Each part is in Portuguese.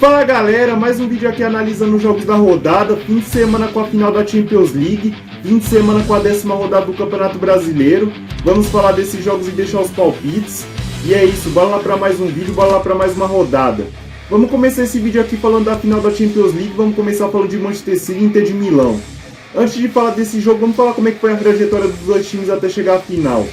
Fala galera, mais um vídeo aqui analisando os jogos da rodada, fim de semana com a final da Champions League, fim de semana com a 10ª rodada do Campeonato Brasileiro. Vamos falar desses jogos e deixar os palpites. E é isso, bora lá para mais um vídeo, bora lá para mais uma rodada. Vamos começar esse vídeo aqui falando da final da Champions League, vamos começar falando de Manchester City e Inter de Milão. Antes de falar desse jogo, vamos falar como é que foi a trajetória dos dois times até chegar à final.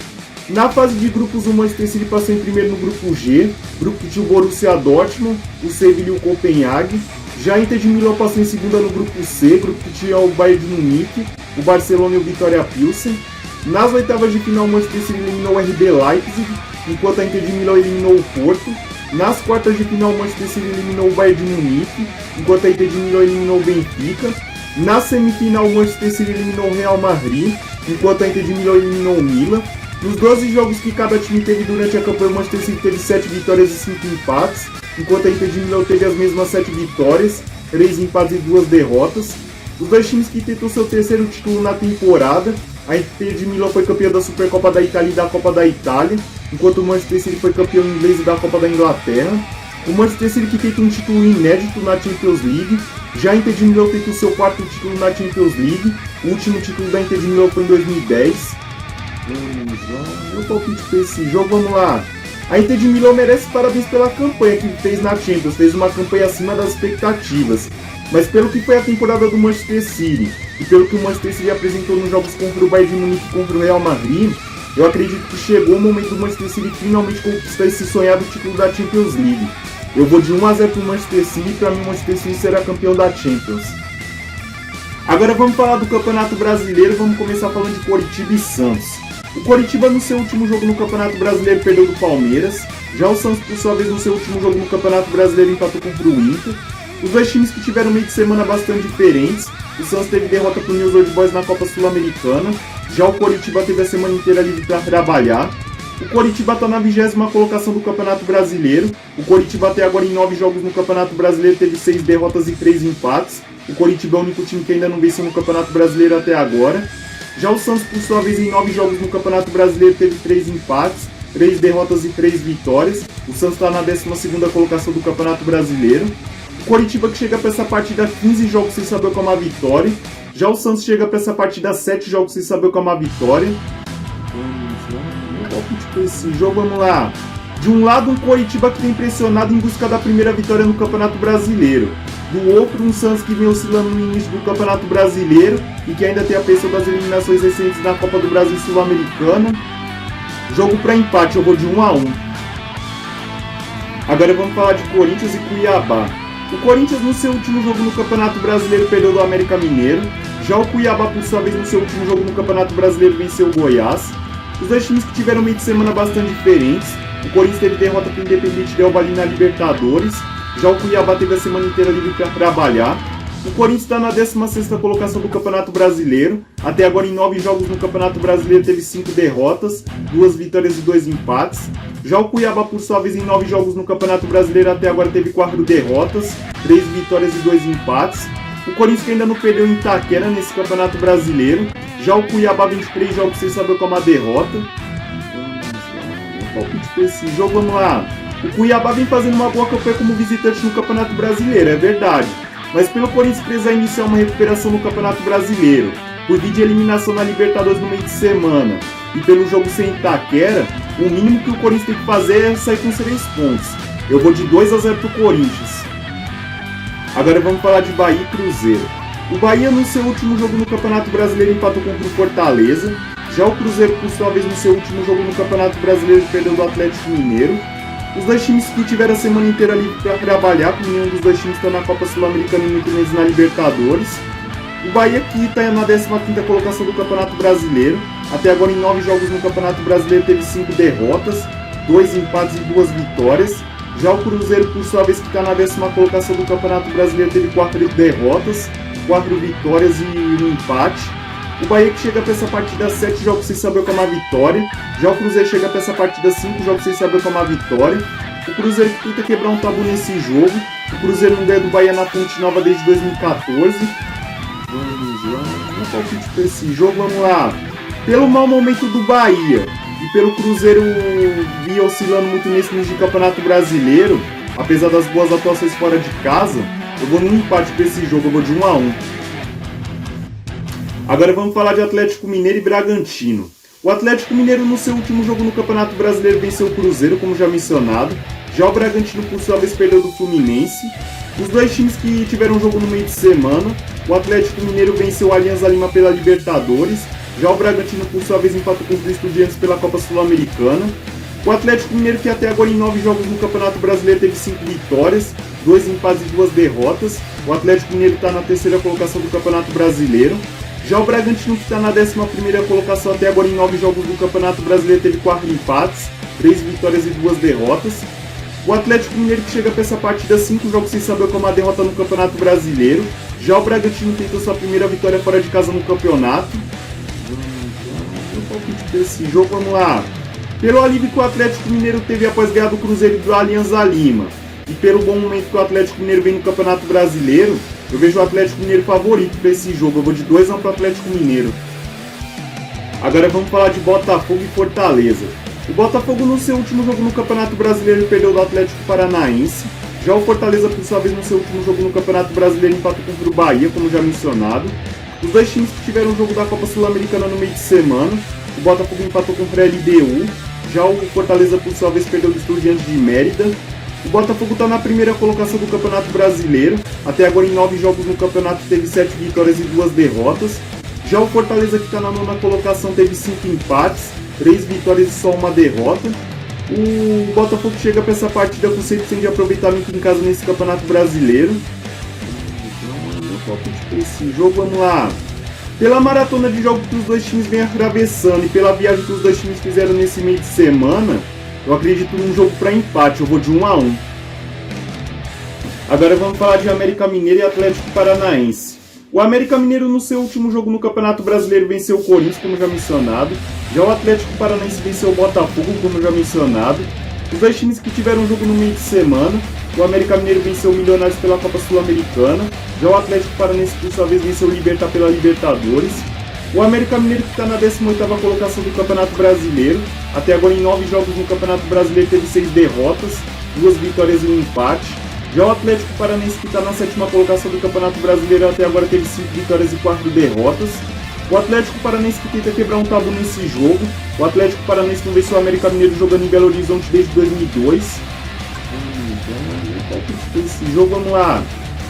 Na fase de grupos, o Manchester City passou em primeiro no grupo G, grupo que tinha o Borussia Dortmund, o Sevilla e o Copenhague. Já a Inter de Milão passou em segunda no grupo C, grupo que tinha o Bayern de Munique, o Barcelona e o Vitória Pilsen. Nas oitavas de final, o Manchester City eliminou o RB Leipzig, enquanto a Inter de Milão eliminou o Porto. Nas quartas de final, o Manchester City eliminou o Bayern de Munique, enquanto a Inter de Milão eliminou o Benfica. Na semifinal, o Manchester City eliminou o Real Madrid, enquanto a Inter de Milão eliminou o Milan. Nos 12 jogos que cada time teve durante a campanha, o Manchester City teve 7 vitórias e 5 empates, enquanto a Inter de Milão teve as mesmas 7 vitórias, 3 empates e 2 derrotas. Os dois times que tentou seu terceiro título na temporada, a Inter de Milão foi campeã da Supercopa da Itália e da Copa da Itália, enquanto o Manchester City foi campeão inglês da Copa da Inglaterra. O Manchester City que tenta um título inédito na Champions League, já a Inter de Milão tenta o seu quarto título na Champions League, o último título da Inter de Milão foi em 2010. Meu palpite para esse jogo, vamos lá. A Inter de Milão merece parabéns pela campanha que fez na Champions, fez uma campanha acima das expectativas. Mas pelo que foi a temporada do Manchester City e pelo que o Manchester City apresentou nos jogos contra o Bayern de Munique e contra o Real Madrid, eu acredito que chegou o momento do Manchester City finalmente conquistar esse sonhado título da Champions League. Eu vou de 1-0 para o Manchester City e para mim o Manchester City será campeão da Champions. Agora vamos falar do Campeonato Brasileiro, vamos começar falando de Coritiba e Santos. O Coritiba no seu último jogo no Campeonato Brasileiro perdeu do Palmeiras, já o Santos por sua vez no seu último jogo no Campeonato Brasileiro empatou contra o Inter. Os dois times que tiveram meio de semana bastante diferentes, o Santos teve derrota para o News Old Boys na Copa Sul-Americana, já o Coritiba teve a semana inteira livre para trabalhar. O Coritiba está na 20ª colocação do Campeonato Brasileiro, o Coritiba até agora em 9 jogos no Campeonato Brasileiro teve 6 derrotas e 3 empates, o Coritiba é o único time que ainda não venceu no Campeonato Brasileiro até agora. Já o Santos, por sua vez, em 9 jogos no Campeonato Brasileiro, teve 3 empates, 3 derrotas e 3 vitórias. O Santos está na 12ª colocação do Campeonato Brasileiro. O Coritiba que chega para essa partida 15 jogos sem saber qual é uma vitória. Já o Santos chega para essa partida 7 jogos sem saber qual é uma vitória. Esse jogo, vamos lá. De um lado, um Coritiba que tem pressionado em busca da primeira vitória no Campeonato Brasileiro. Do outro, um Santos que vem oscilando no início do Campeonato Brasileiro e que ainda tem a pressão das eliminações recentes na Copa do Brasil e Sul-Americana. Jogo para empate, eu vou de 1-1. Agora vamos falar de Corinthians e Cuiabá. O Corinthians no seu último jogo no Campeonato Brasileiro perdeu do América Mineiro. Já o Cuiabá, por sua vez, no seu último jogo no Campeonato Brasileiro venceu o Goiás. Os dois times que tiveram meio de semana bastante diferentes. O Corinthians teve derrota para o Independiente Del Valle na Libertadores. Já o Cuiabá teve a semana inteira livre para trabalhar. O Corinthians está na 16ª colocação do Campeonato Brasileiro. Até agora em 9 jogos no Campeonato Brasileiro teve 5 derrotas, 2 vitórias e 2 empates. Já o Cuiabá, por sua vez, em 9 jogos no Campeonato Brasileiro até agora teve 4 derrotas, 3 vitórias e 2 empates. O Corinthians que ainda não perdeu em Itaquera nesse Campeonato Brasileiro. Já o Cuiabá 23 jogos sem saber qual é uma derrota. Palpite para esse jogo, vamos lá. O Cuiabá vem fazendo uma boa campanha como visitante no Campeonato Brasileiro, é verdade. Mas pelo Corinthians precisar iniciar uma recuperação no Campeonato Brasileiro, por vir de eliminação na Libertadores no meio de semana, e pelo jogo sem Itaquera, o mínimo que o Corinthians tem que fazer é sair com 3 pontos. Eu vou de 2-0 pro Corinthians. Agora vamos falar de Bahia e Cruzeiro. O Bahia no seu último jogo no Campeonato Brasileiro empatou contra o Fortaleza. Já o Cruzeiro, por sua vez, no seu último jogo no Campeonato Brasileiro perdeu do Atlético Mineiro. Os dois times que tiveram a semana inteira livre para trabalhar, porque nenhum dos dois times está na Copa Sul-Americana e muito menos na Libertadores. O Bahia que está na 15ª colocação do Campeonato Brasileiro. Até agora em 9 jogos no Campeonato Brasileiro teve 5 derrotas, 2 empates e 2 vitórias. Já o Cruzeiro, por sua vez, que está na 10ª colocação do Campeonato Brasileiro, teve 4 derrotas, 4 vitórias e 1 empate. O Bahia que chega para essa partida 7 jogos sem saber qual é uma vitória. Já o Cruzeiro chega para essa partida 5 jogos sem saber qual é uma vitória. O Cruzeiro que tenta quebrar um tabu nesse jogo. O Cruzeiro não ganha do Bahia na Fonte Nova desde 2014. Vamos lá, um palpite para esse jogo, vamos lá. Pelo mau momento do Bahia e pelo Cruzeiro vir oscilando muito nesse início de Campeonato Brasileiro, apesar das boas atuações fora de casa, eu vou num empate para esse jogo, eu vou de 1 a 1. Agora vamos falar de Atlético Mineiro e Bragantino. O Atlético Mineiro no seu último jogo no Campeonato Brasileiro venceu o Cruzeiro, como já mencionado. Já o Bragantino, por sua vez, perdeu do Fluminense. Os dois times que tiveram um jogo no meio de semana, o Atlético Mineiro venceu o Alianza Lima pela Libertadores. Já o Bragantino, por sua vez, empatou com os Estudiantes pela Copa Sul-Americana. O Atlético Mineiro, que até agora em 9 jogos no Campeonato Brasileiro teve 5 vitórias, 2 empates e 2 derrotas. O Atlético Mineiro está na terceira colocação do Campeonato Brasileiro. Já o Bragantino, que está na 11ª colocação até agora em 9 jogos do Campeonato Brasileiro, teve 4 empates, 3 vitórias e 2 derrotas. O Atlético Mineiro, que chega para essa partida 5 jogos sem saber como a derrota no Campeonato Brasileiro. Já o Bragantino tentou sua primeira vitória fora de casa no campeonato. Esse jogo, vamos lá. Pelo alívio que o Atlético Mineiro teve após ganhar do Cruzeiro e do Alianza Lima, e pelo bom momento que o Atlético Mineiro vem no Campeonato Brasileiro, eu vejo o Atlético Mineiro favorito para esse jogo. Eu vou de 2 a 1 para o Atlético Mineiro. Agora vamos falar de Botafogo e Fortaleza. O Botafogo no seu último jogo no Campeonato Brasileiro perdeu do Atlético Paranaense. Já o Fortaleza, por sua vez, no seu último jogo no Campeonato Brasileiro empatou contra o Bahia, como já mencionado. Os dois times que tiveram o jogo da Copa Sul-Americana no meio de semana, o Botafogo empatou contra a LDU. Já o Fortaleza, por sua vez, perdeu do Estudiantes de Mérida. O Botafogo está na primeira colocação do Campeonato Brasileiro. Até agora, em 9 jogos no campeonato, teve 7 vitórias e 2 derrotas. Já o Fortaleza, que está na 9ª colocação, teve 5 empates, 3 vitórias e só 1 derrota. O Botafogo chega para essa partida com 100% de aproveitamento em casa nesse Campeonato Brasileiro. Esse jogo, vamos lá. Pela maratona de jogos que os dois times vêm atravessando e pela viagem que os dois times fizeram nesse meio de semana, eu acredito num jogo para empate, eu vou de 1 a 1. Agora vamos falar de América Mineiro e Atlético Paranaense. O América Mineiro no seu último jogo no Campeonato Brasileiro venceu o Corinthians, como já mencionado. Já o Atlético Paranaense venceu o Botafogo, como já mencionado. Os dois times que tiveram um jogo no meio de semana, o América Mineiro venceu o Milionários pela Copa Sul-Americana. Já o Atlético Paranaense, por sua vez, venceu o Libertad pela Libertadores. O América Mineiro, que está na 18ª colocação do Campeonato Brasileiro, até agora em 9 jogos no Campeonato Brasileiro teve 6 derrotas, 2 vitórias e 1 empate. Já o Atlético Paranaense, que está na 7ª colocação do Campeonato Brasileiro, até agora teve 5 vitórias e 4 derrotas. O Atlético Paranaense, que tenta quebrar um tabu nesse jogo. O Atlético Paranaense não venceu o América Mineiro jogando em Belo Horizonte desde 2002. Esse jogo, vamos lá.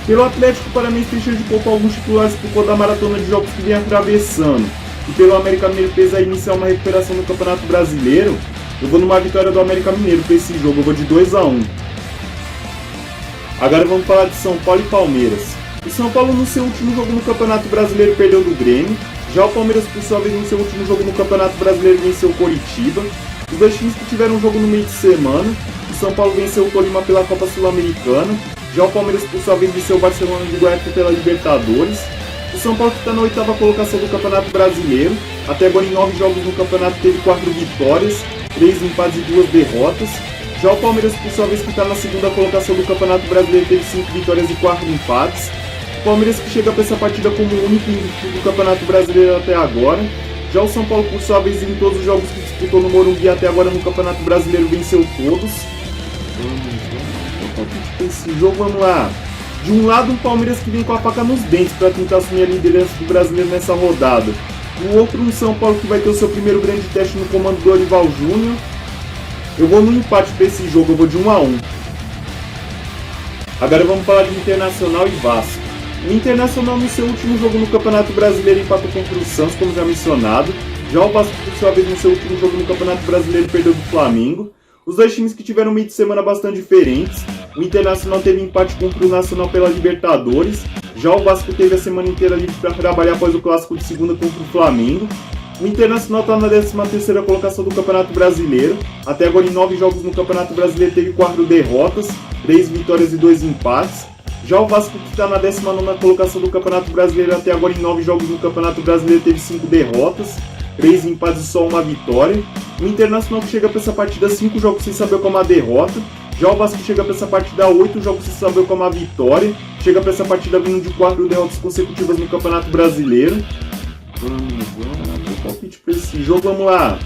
Pelo Atlético Paranaense deixou de poupar alguns titulares por conta da maratona de jogos que vem atravessando. E pelo América Mineiro fez a iniciar uma recuperação no Campeonato Brasileiro. Eu vou numa vitória do América Mineiro para esse jogo, eu vou de 2 a 1. Agora vamos falar de São Paulo e Palmeiras. O São Paulo no seu último jogo no Campeonato Brasileiro perdeu do Grêmio. Já o Palmeiras, por sua vez, no seu último jogo no Campeonato Brasileiro venceu o Coritiba. Os dois times que tiveram um jogo no meio de semana. O São Paulo venceu o Tolima pela Copa Sul-Americana. Já o Palmeiras, por sua vez, venceu o Barcelona de Guayaquil pela Libertadores. O São Paulo, que está na 8ª colocação do Campeonato Brasileiro. Até agora, em 9 jogos no campeonato, teve 4 vitórias, 3 empates e 2 derrotas. Já o Palmeiras, por sua vez, que está na 2ª colocação do Campeonato Brasileiro, teve 5 vitórias e 4 empates. O Palmeiras, que chega para essa partida como o único invicto do Campeonato Brasileiro até agora. Já o São Paulo, por sua vez, em todos os jogos que disputou no Morumbi até agora no Campeonato Brasileiro, venceu todos. Esse jogo, vamos lá. De um lado, um Palmeiras que vem com a faca nos dentes para tentar assumir a liderança do brasileiro nessa rodada. Do outro, um São Paulo que vai ter o seu primeiro grande teste no comando do Dorival Júnior. Eu vou no empate para esse jogo, eu vou de 1 a 1. Agora vamos falar de Internacional e Vasco. O Internacional no seu último jogo no Campeonato Brasileiro empatou contra o Santos, como já mencionado. Já o Vasco, por sua vez, no seu último jogo no Campeonato Brasileiro perdeu do Flamengo. Os dois times que tiveram um meio de semana bastante diferentes. O Internacional teve empate contra o Nacional pela Libertadores. Já o Vasco teve a semana inteira livre para trabalhar após o clássico de segunda contra o Flamengo. O Internacional está na 13ª colocação do Campeonato Brasileiro. Até agora, em 9 jogos no Campeonato Brasileiro, teve 4 derrotas, 3 vitórias e 2 empates. Já o Vasco, que está na 19ª colocação do Campeonato Brasileiro, até agora em 9 jogos no Campeonato Brasileiro, teve 5 derrotas, 3 empates e só 1 vitória. O Internacional, que chega para essa partida 5 jogos sem saber como a derrota. Já o Vasco chega para essa partida 8 jogos sem saber como a vitória. Chega para essa partida vindo de 4 derrotas consecutivas no Campeonato Brasileiro. Vamos palpite para esse jogo, vamos lá.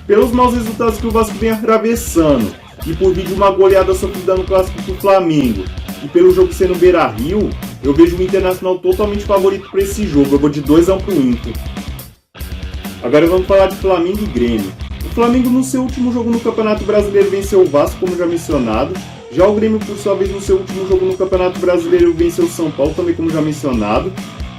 Pelos maus resultados que o Vasco vem atravessando e por vir de uma goleada sofrida no clássico pro Flamengo, e pelo jogo ser no Beira-Rio, eu vejo o Internacional totalmente favorito para esse jogo. Eu vou de 2-1 pro Inter. Agora vamos falar de Flamengo e Grêmio. O Flamengo no seu último jogo no Campeonato Brasileiro venceu o Vasco, como já mencionado. Já o Grêmio, por sua vez, no seu último jogo no Campeonato Brasileiro venceu o São Paulo, também como já mencionado.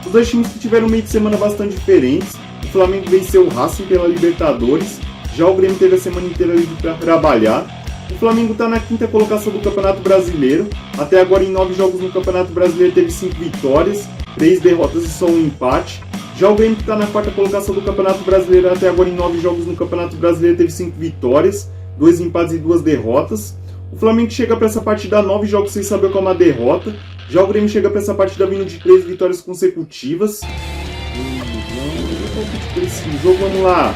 Os dois times que tiveram um meio de semana bastante diferentes. O Flamengo venceu o Racing pela Libertadores. Já o Grêmio teve a semana inteira livre para trabalhar. O Flamengo está na 5ª colocação do Campeonato Brasileiro. Até agora, em 9 jogos no Campeonato Brasileiro, teve 5 vitórias, 3 derrotas e só um empate. Já o Grêmio, que está na 4ª colocação do Campeonato Brasileiro, até agora em 9 jogos no Campeonato Brasileiro, teve 5 vitórias, 2 empates e 2 derrotas. O Flamengo chega para essa partida a 9 jogos sem saber qual é uma derrota. Já o Grêmio chega para essa partida vindo de 3 vitórias consecutivas. Vamos lá.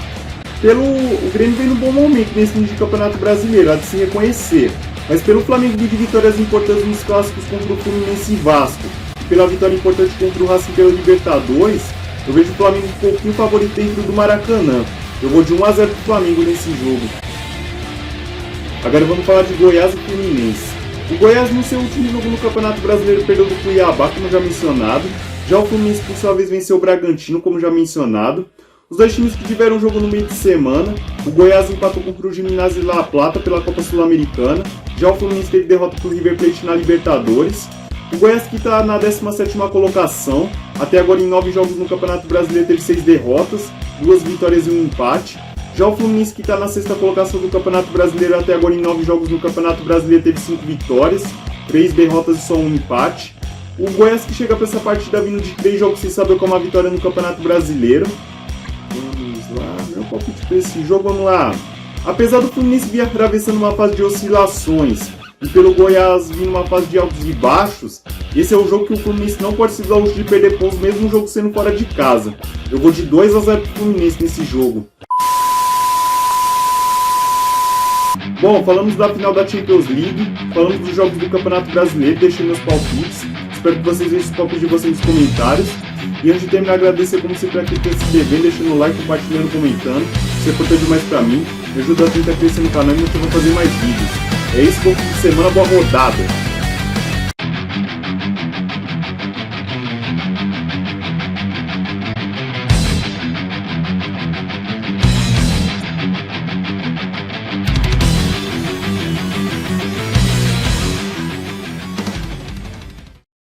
O Grêmio vem num bom momento nesse início de Campeonato Brasileiro, há de se reconhecer. Mas pelo Flamengo vir de vitórias importantes nos clássicos contra o Fluminense e Vasco, e pela vitória importante contra o Racing pela Libertadores, eu vejo o Flamengo um pouquinho favorito dentro do Maracanã. Eu vou de 1-0 pro Flamengo nesse jogo. Agora vamos falar de Goiás e Fluminense. O Goiás no seu último jogo no Campeonato Brasileiro perdeu do Cuiabá, como já mencionado. Já o Fluminense por sua vez venceu o Bragantino, como já mencionado. Os dois times que tiveram um jogo no meio de semana. O Goiás empatou com o Cruz de Minas e La Plata pela Copa Sul-Americana. Já o Fluminense teve derrota para o River Plate na Libertadores. O Goiás, que está na 17ª colocação, até agora em 9 jogos no Campeonato Brasileiro teve 6 derrotas, 2 vitórias e um empate. Já o Fluminense, que está na 6ª colocação do Campeonato Brasileiro, até agora em 9 jogos no Campeonato Brasileiro teve 5 vitórias, 3 derrotas e só um empate. O Goiás, que chega para essa partida vindo de 3 jogos sem saber qual é uma vitória no Campeonato Brasileiro. Vamos lá, meu palpite para esse jogo, vamos lá. Apesar do Fluminense vir atravessando uma fase de oscilações e pelo Goiás vir numa fase de altos e baixos, esse é o jogo que o Fluminense não pode se dar o luxo de perder pontos, mesmo o jogo sendo fora de casa. Eu vou de 2-0 pro Fluminense nesse jogo. Bom, falamos da final da Champions League, falamos dos jogos do Campeonato Brasileiro, deixei meus palpites. Espero que vocês vejam os palpites de vocês nos comentários. E antes de terminar, agradecer como sempre aqui por se inscrever, deixando o like, compartilhando, comentando. Isso é importante demais pra mim, me ajuda a tentar crescer no canal e me motiva a fazer mais vídeos. É isso, bom fim de semana, boa rodada!